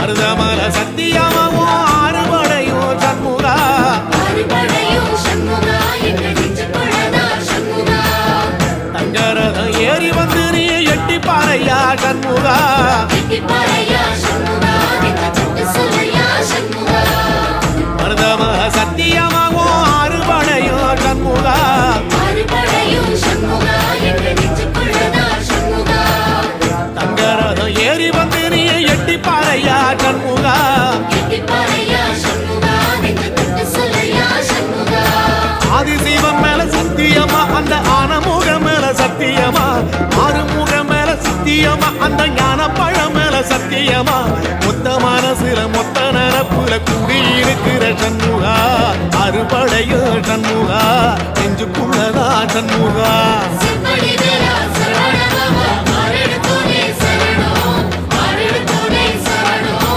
மருதமல சத்தியமாவும் ஆறுபடையும் சண்முகா தங்கரதம் ஏறி வந்து நீ எட்டி பாறையா சண்முகா மருதமல சத்தியமாவும் ஆறுபடையும் சண்முகா தங்கரதம் ஏறி வந்து நீ எட்டி பாறையா சண்முகா ஆதிசிவம் மேல சத்தியமா அந்த ஆனமுகம் மேல சத்தியமா ஆறுமுகம் மேல சத்தியமா அந்த ஞான பழம் மேல சத்தியமா மொத்த மனசுல மொத்த நரப்புல கூடி இருக்கிற சண்முகா அறுபடையும் சண்முகா நெஞ்சுக்குள்ளதா சண்முகா